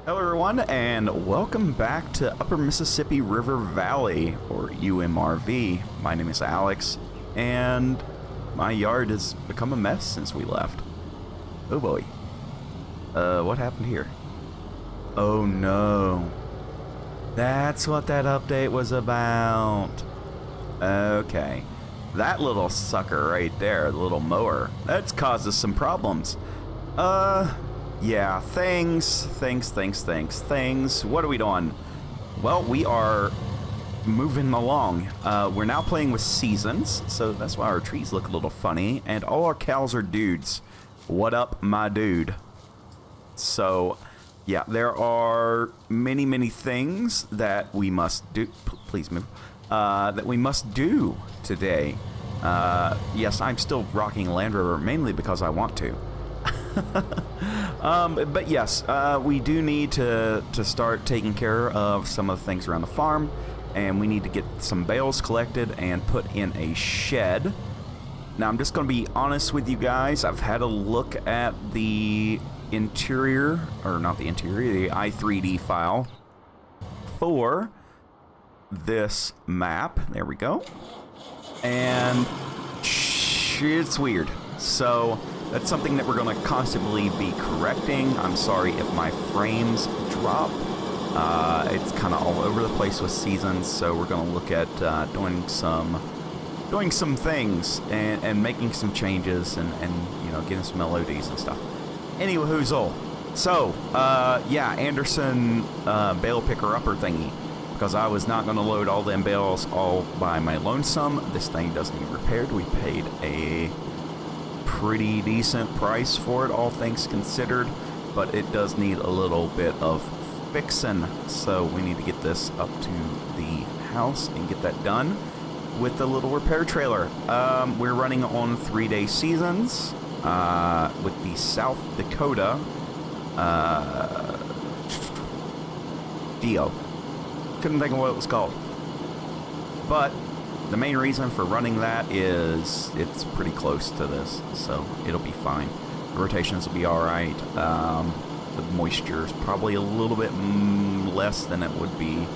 Hello everyone, and welcome back to Upper Mississippi River Valley, or UMRV. My name is Alex, and my yard has become a mess since we left. Oh boy. What happened here? Oh no. That's what that update was about. Okay. That little sucker right there, the little mower, that's caused us some problems. Yeah, things. What are we doing? Well, we are moving along. We're now playing with seasons, so that's why our trees look a little funny, and all our cows are dudes. What up, my dude? So, yeah, there are many things that we must do. Please move. That we must do today. Yes, I'm still rocking Land Rover mainly because I want to. But yes, we do need to start taking care of some of the things around the farm, and we need to get some bales collected and put in a shed. Now, I'm just going to be honest with you guys. I've had a look at the interior, or not the interior, the i3D file for this map. There we go. And it's weird. So that's something that we're going to constantly be correcting. I'm sorry if my frames drop. It's kind of all over the place with seasons, so we're going to look at doing some things and making some changes and you know, getting some melodies and stuff. Anyway, who's all? So yeah, Anderson bale picker upper thingy, because I was not going to load all them bales all by my lonesome. This thing doesn't need repaired. We paid a pretty decent price for it, all things considered, but it does need a little bit of fixing, so we need to get this up to the house and get that done with the little repair trailer. We're running on 3-day seasons with the South Dakota Geo. Couldn't think of what it was called, but the main reason for running that is it's pretty close to this, so it'll be fine. The rotations will be alright. The moisture is probably a little bit less than it would be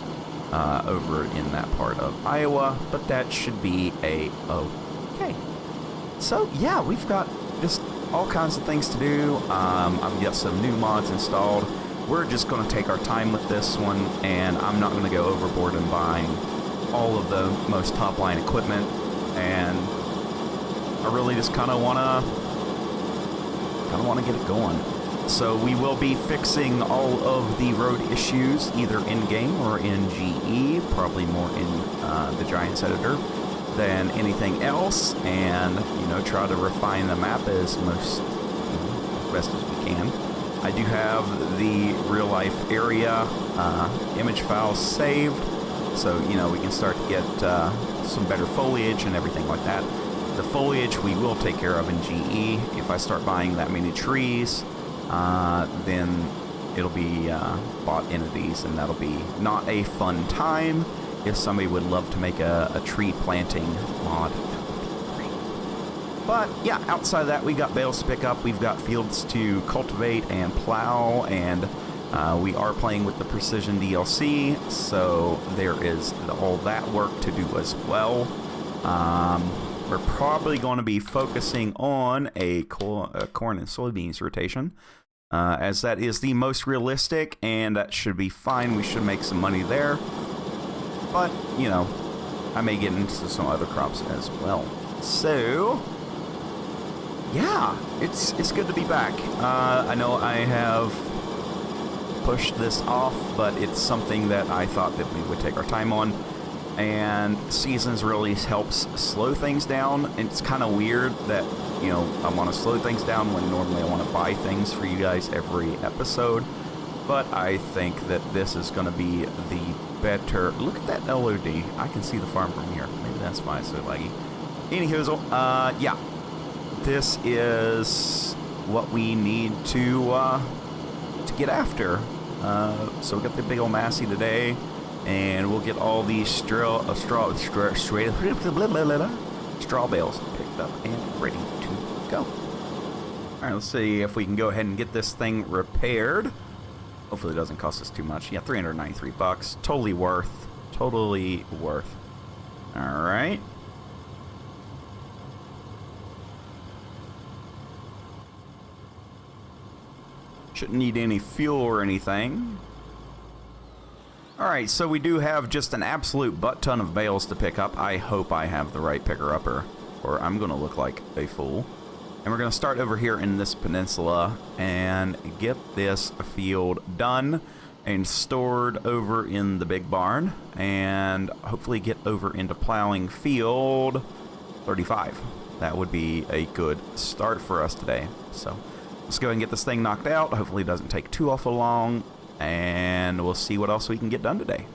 over in that part of Iowa, but that should be okay. So yeah, we've got just all kinds of things to do. I've got some new mods installed. We're just going to take our time with this one, and I'm not going to go overboard in buying all of the most top-line equipment, and I really just kind of want to get it going. So we will be fixing all of the road issues either in-game or in GE, probably more in the Giants editor than anything else, and you know, try to refine the map as best as we can. I do have the real-life area image files saved, so, you know, we can start to get some better foliage and everything like that. The foliage we will take care of in GE. If I start buying that many trees, then it'll be bought into these, and that'll be not a fun time. If somebody would love to make a tree planting mod, that would be great. But, yeah, outside of that, we've got bales to pick up. We've got fields to cultivate and plow, and we are playing with the Precision DLC, so there is all that work to do as well. We're probably going to be focusing on a corn and soybeans rotation, as that is the most realistic, and that should be fine. We should make some money there, but, you know, I may get into some other crops as well. So, yeah, it's good to be back. I know I have pushed this off, but it's something that I thought that we would take our time on, and seasons really helps slow things down. It's kind of weird that, you know, I want to slow things down when normally I want to buy things for you guys every episode, but I think that this is going to be the better. Look at that LOD. I can see the farm from here. Maybe that's why it's so laggy. Anywho, yeah, this is what we need to get after. So we got the big old Massey today, and we'll get all these straw bales picked up and ready to go. All right, let's see if we can go ahead and get this thing repaired. Hopefully it doesn't cost us too much. Yeah, 393 bucks. Totally worth. Totally worth. All right. Shouldn't need any fuel or anything. Alright, so we do have just an absolute butt ton of bales to pick up. I hope I have the right picker-upper, or I'm going to look like a fool. And we're going to start over here in this peninsula and get this field done and stored over in the big barn. And hopefully get over into plowing field 35. That would be a good start for us today. So let's go ahead and get this thing knocked out. Hopefully it doesn't take too awful long. And we'll see what else we can get done today.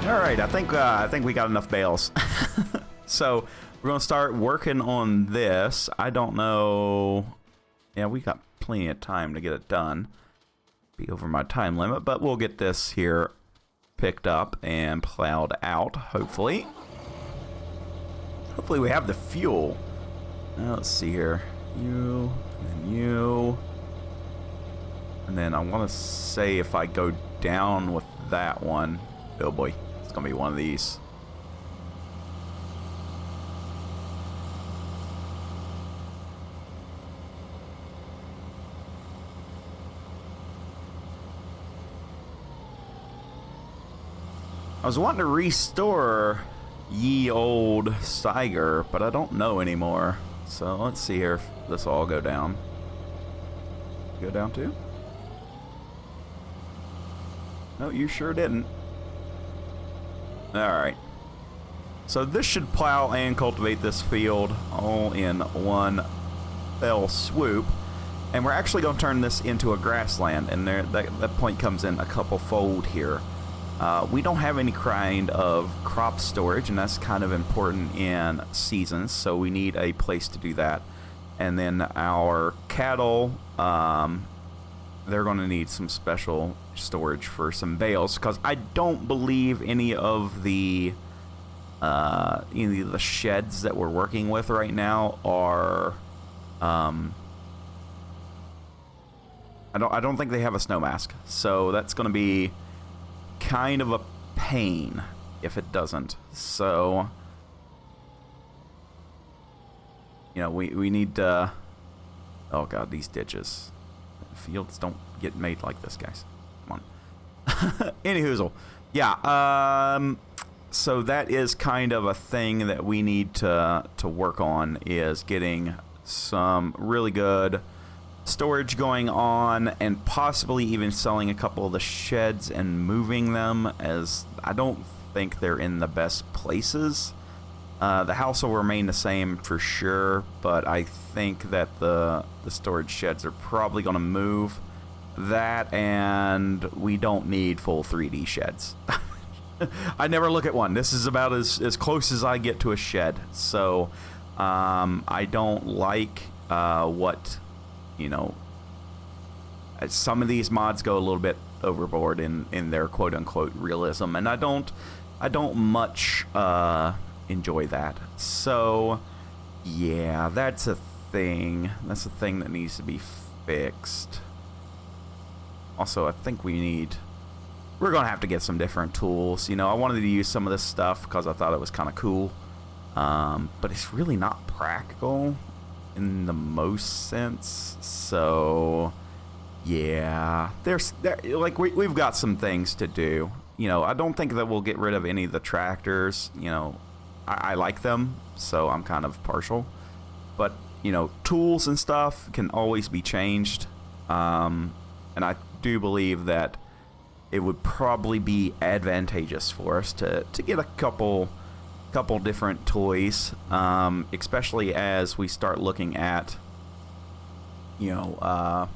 Alright, I think we got enough bales. So we're gonna start working on this. I don't know. Yeah, we got plenty of time to get it done. Be over my time limit, but we'll get this here picked up and plowed out, hopefully. Hopefully we have the fuel. Now, let's see here. You, and you. And then I want to say if I go down with that one, oh boy, it's going to be one of these. I was wanting to restore ye old Steiger, but I don't know anymore. So let's see here if this will all go down. Go down too? No, you sure didn't. Alright. So this should plow and cultivate this field all in one fell swoop. And we're actually going to turn this into a grassland. And there, that point comes in a couple fold here. We don't have any kind of crop storage, and that's kind of important in seasons, so we need a place to do that. And then our cattle, they're going to need some special storage for some bales, because I don't believe any of the Any of the sheds that we're working with right now are, I don't think they have a snow mask, so that's going to be kind of a pain if it doesn't. So, you know, we need to, oh god, these ditches. Fields don't get made like this, guys. Come on. Anyhoozle. Yeah, so that is kind of a thing that we need to work on, is getting some really good storage going on, and possibly even selling a couple of the sheds and moving them, as I don't think they're in the best places. The house will remain the same for sure, but I think that the storage sheds are probably going to move. That, and we don't need full 3D sheds. I never look at one. This is about as close as I get to a shed. So I don't like what, you know, some of these mods go a little bit overboard in their quote-unquote realism, and I don't much enjoy that. So yeah, that's a thing. That's a thing that needs to be fixed. Also, I think we're gonna have to get some different tools. You know, I wanted to use some of this stuff because I thought it was kind of cool, but it's really not practical in the most sense. So yeah, we've got some things to do. You know, I don't think that we'll get rid of any of the tractors. You know, I like them, so I'm kind of partial. But, you know, tools and stuff can always be changed. And I do believe that it would probably be advantageous for us to get a couple different toys, especially as we start looking at, you know,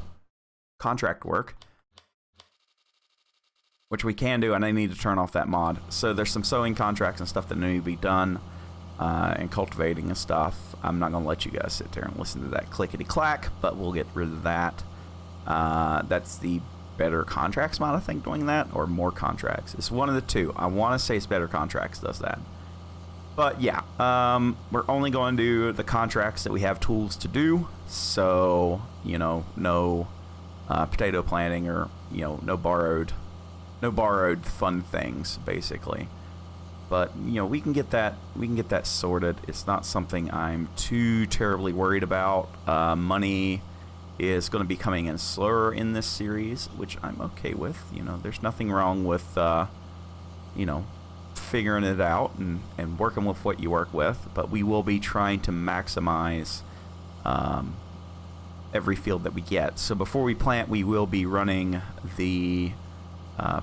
contract work, which we can do, and I need to turn off that mod. So there's some sewing contracts and stuff that need to be done, and cultivating and stuff. I'm not going to let you guys sit there and listen to that clickety-clack, but we'll get rid of that. That's the Better Contracts mod, I think, doing that, or More Contracts. It's one of the two. I want to say it's Better Contracts does that. But yeah, we're only going to do the contracts that we have tools to do. So, you know, no potato planting, or, you know, no borrowed fun things, basically. But, you know, we can get that sorted. It's not something I'm too terribly worried about. Money is going to be coming in slower in this series, which I'm okay with. You know, there's nothing wrong with, you know, figuring it out and working with what you work with. But we will be trying to maximize every field that we get. So before we plant, we will be running the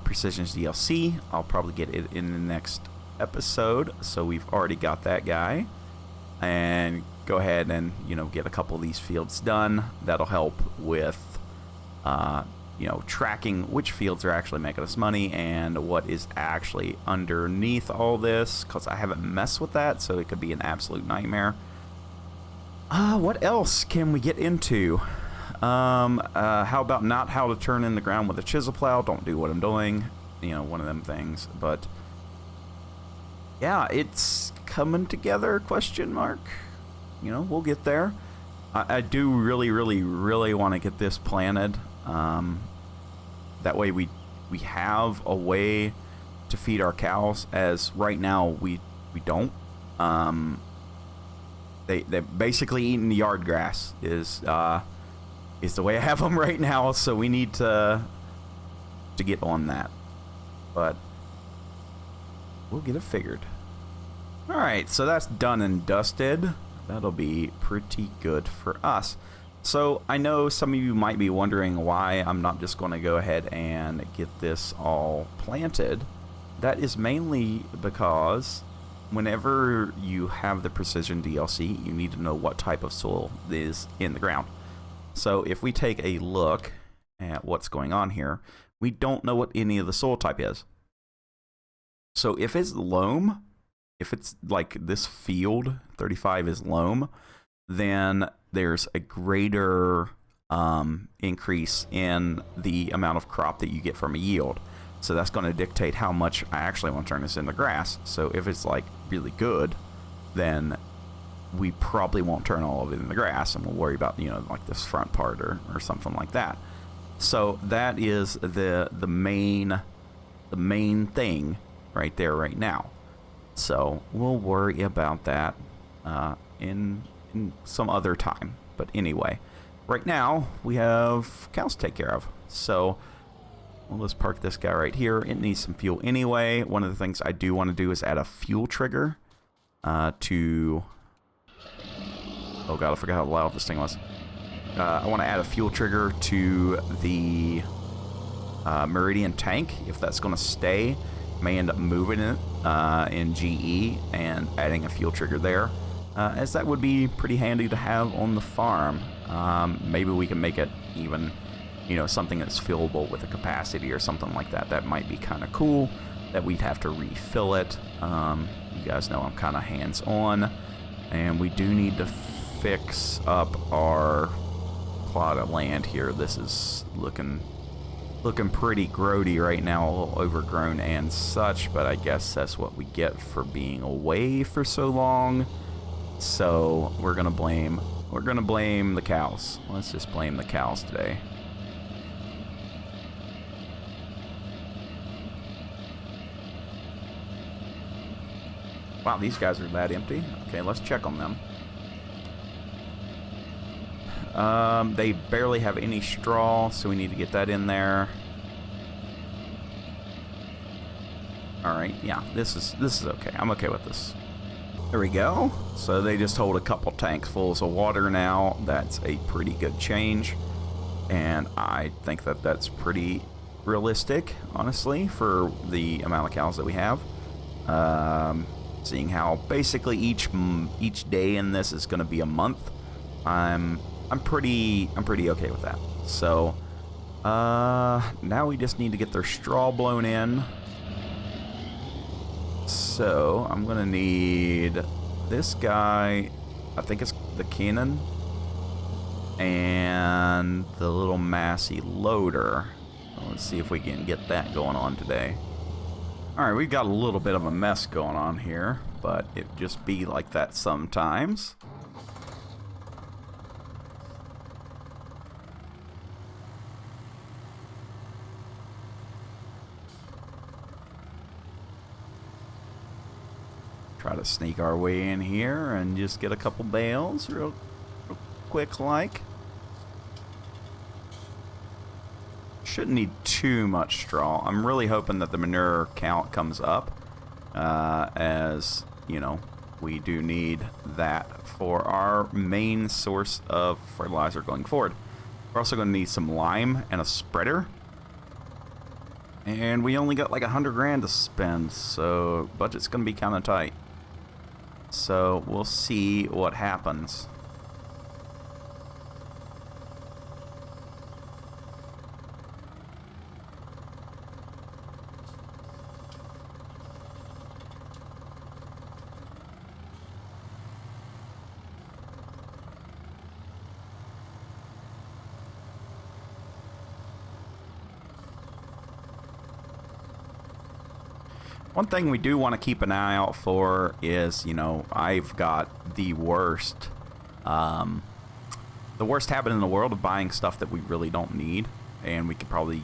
Precisions DLC. I'll probably get it in the next episode. So we've already got that guy. And go ahead and, you know, get a couple of these fields done. That'll help with, you know, tracking which fields are actually making us money and what is actually underneath all this, because I haven't messed with that, so it could be an absolute nightmare. What else can we get into? How about not how to turn in the ground with a chisel plow? Don't do what I'm doing. You know, one of them things. But yeah, it's coming together, question mark. You know, we'll get there. I do really want to get this planted. That way we have a way to feed our cows, as right now we don't. They're basically eating the yard grass is the way I have them right now, so we need to get on that. But we'll get it figured. Alright, so that's done and dusted. That'll be pretty good for us. So I know some of you might be wondering why I'm not just going to go ahead and get this all planted. That is mainly because whenever you have the Precision DLC, you need to know what type of soil is in the ground. So if we take a look at what's going on here, we don't know what any of the soil type is. So if it's loam, if it's like this field, 35 is loam, then there's a greater increase in the amount of crop that you get from a yield. So that's going to dictate how much I actually want to turn this into grass. So if it's like really good, then we probably won't turn all of it into grass, and we'll worry about, you know, like this front part or something like that. So that is the main thing right there right now. So we'll worry about that in some other time. But anyway, right now we have cows to take care of. So well, let's park this guy right here. It needs some fuel anyway. One of the things I do want to do is add a fuel trigger to... Oh god, I forgot how loud this thing was. I want to add a fuel trigger to the Meridian tank. If that's going to stay, may end up moving it in GE and adding a fuel trigger there, as that would be pretty handy to have on the farm. Maybe we can make it even, you know, something that's fillable with a capacity or something like that. That might be kind of cool, that we'd have to refill it. You guys know I'm kind of hands-on, and we do need to fix up our plot of land here. This is looking pretty grody right now, a little overgrown and such, but I guess that's what we get for being away for so long. So we're gonna blame the cows. Let's just blame the cows today. Wow, these guys are that empty. Okay, let's check on them. They barely have any straw, so we need to get that in there. Alright, yeah, this is okay. I'm okay with this. There we go. So they just hold a couple tanks full of water now. That's a pretty good change. And I think that that's pretty realistic, honestly, for the amount of cows that we have. Seeing how basically each day in this is going to be a month, I'm pretty okay with that. So now we just need to get their straw blown in. So I'm gonna need this guy, I think it's the cannon, and the little Massey loader. Let's see if we can get that going on today. Alright, we've got a little bit of a mess going on here, but it just be like that sometimes. Try to sneak our way in here and just get a couple bales real quick like. Shouldn't need too much straw. I'm really hoping that the manure count comes up, as you know, we do need that for our main source of fertilizer going forward. We're also going to need some lime and a spreader. And we only got like 100 grand to spend, so budget's going to be kind of tight. So we'll see what happens. One thing we do want to keep an eye out for is, you know, I've got the worst habit in the world of buying stuff that we really don't need, and we could probably,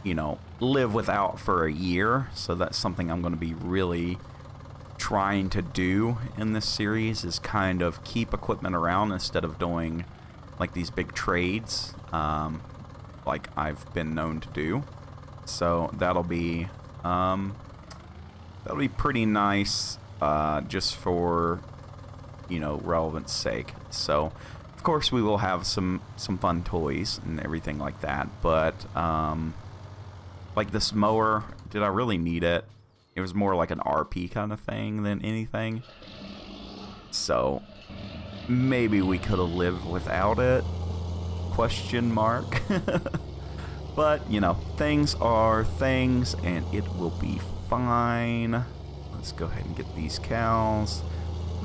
you know, live without for a year. So that's something I'm going to be really trying to do in this series, is kind of keep equipment around instead of doing like these big trades, like I've been known to do. So that'll be pretty nice, just for, you know, relevance sake. So of course we will have some fun toys and everything like that, but like this mower, did I really need it? It was more like an RP kind of thing than anything. So maybe we could have lived without it, question mark. But, you know, things are things, and it will be fine. Let's go ahead and get these cows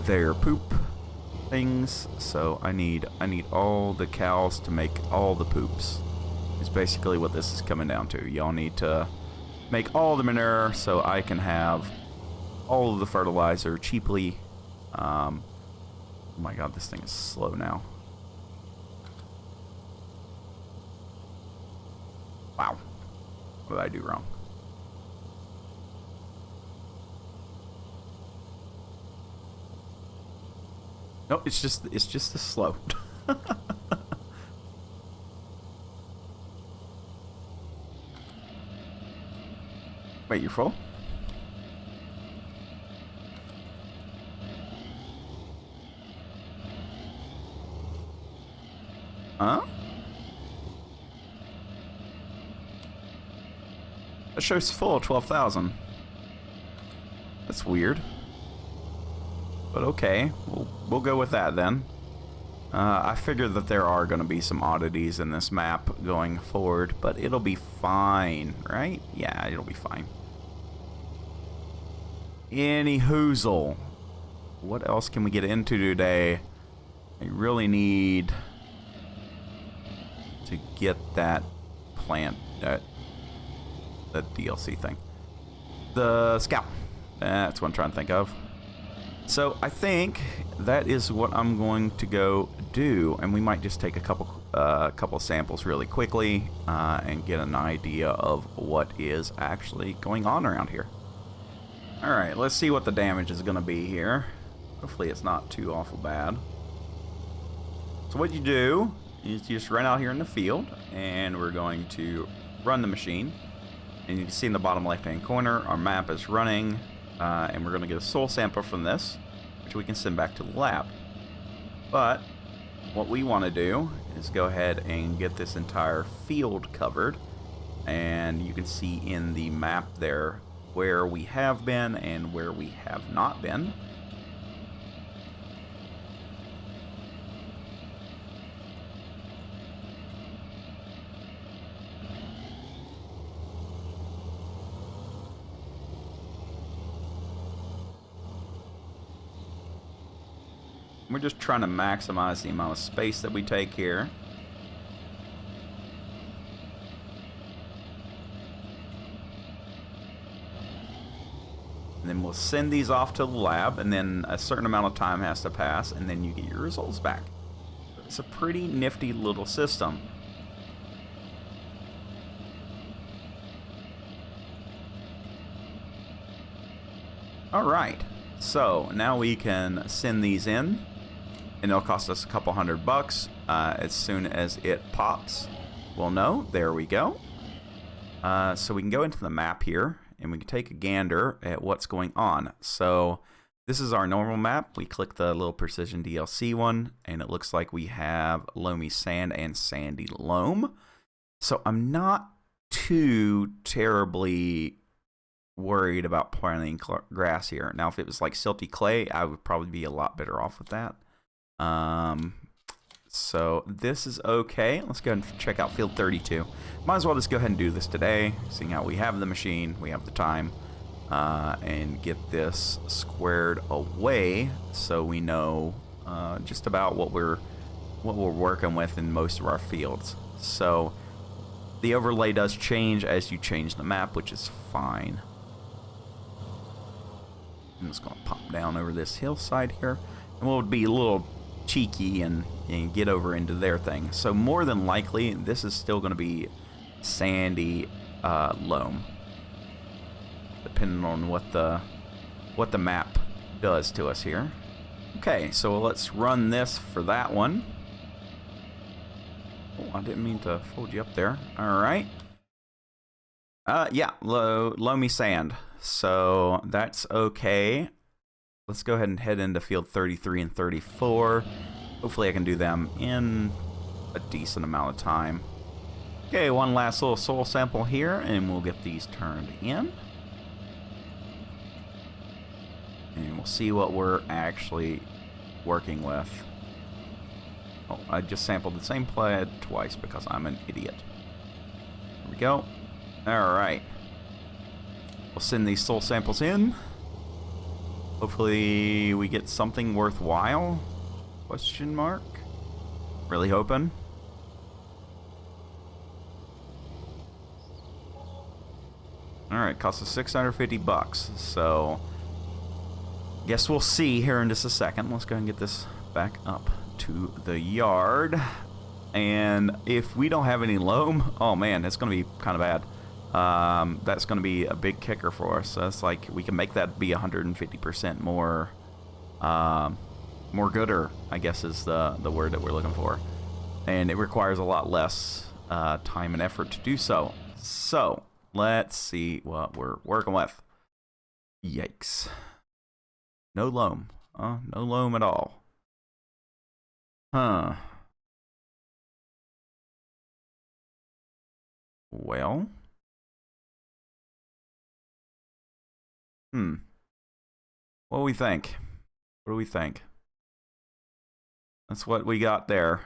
their poop things. So I need all the cows to make all the poops. Is basically what this is coming down to. Y'all need to make all the manure so I can have all of the fertilizer cheaply. Oh my god, this thing is slow now. Wow. What did I do wrong? No, it's just this slow. Wait, you're full? Huh? It shows full 12,000. That's weird. But okay, we'll go with that then. I figure that there are going to be some oddities in this map going forward, but it'll be fine, right? Yeah, it'll be fine. Any hoozle. What else can we get into today? I really need to get that plant, that DLC thing. The scout. That's what I'm trying to think of. So I think that is what I'm going to go do, and we might just take a couple samples really quickly and get an idea of what is actually going on around here. All right, let's see what the damage is going to be here. Hopefully it's not too awful bad. So what you do is you just run out here in the field, and we're going to run the machine. And you can see in the bottom left-hand corner, our map is running, and we're going to get a soil sample from this, which we can send back to the lab. But what we want to do is go ahead and get this entire field covered, and you can see in the map there where we have been and where we have not been. We're just trying to maximize the amount of space that we take here. And then we'll send these off to the lab, and then a certain amount of time has to pass, and then you get your results back. It's a pretty nifty little system. Alright, so now we can send these in, and it'll cost us a couple $100. As soon as it pops, we'll know. There we go. So we can go into the map here, and we can take a gander at what's going on. So this is our normal map. We click the little Precision DLC one, and it looks like we have loamy sand and sandy loam. So I'm not too terribly worried about planting grass here. Now, if it was like silty clay, I would probably be a lot better off with that. So this is okay. Let's go ahead and check out field 32. Might as well just go ahead and do this today, seeing how we have the machine, we have the time, and get this squared away so we know just about what we're working with in most of our fields. So the overlay does change as you change the map, which is fine. I'm just going to pop down over this hillside here, and we'll be a little cheeky and get over into their thing. So more than likely, this is still going to be sandy loam, depending on what the map does to us here. Okay, so let's run this for that one. Oh, I didn't mean to fold you up there. All right. Yeah, loamy sand. So that's okay. Let's go ahead and head into field 33 and 34. Hopefully I can do them in a decent amount of time. Okay, one last little soil sample here, and we'll get these turned in. And we'll see what we're actually working with. Oh, I just sampled the same plant twice because I'm an idiot. There we go. Alright. We'll send these soil samples in. Hopefully we get something worthwhile? Question mark? Really hoping. All right, cost us 650 bucks. So, guess we'll see here in just a second. Let's go ahead and get this back up to the yard. And if we don't have any loam, oh man, it's going to be kind of bad. That's going to be a big kicker for us. So it's like we can make that be 150% more, more gooder, I guess is the word that we're looking for. And it requires a lot less time and effort to do so. So let's see what we're working with. Yikes. No loam. No loam at all. Huh. Well. What do we think? What do we think? That's what we got there.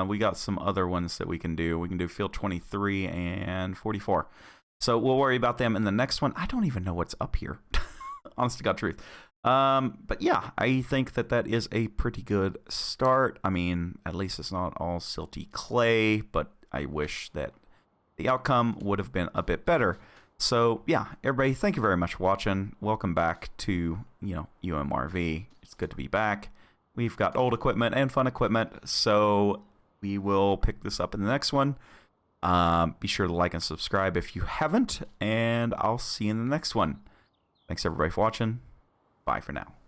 We got some other ones that we can do. We can do field 23 and 44. So we'll worry about them in the next one. I don't even know what's up here. Honest to God truth. But yeah, I think that that is a pretty good start. I mean, at least it's not all silty clay, but I wish that the outcome would have been a bit better. So yeah, everybody, thank you very much for watching. Welcome back to, UMRV. It's good to be back. We've got old equipment and fun equipment, so we will pick this up in the next one. Be sure to like and subscribe if you haven't, and I'll see you in the next one. Thanks everybody for watching. Bye for now.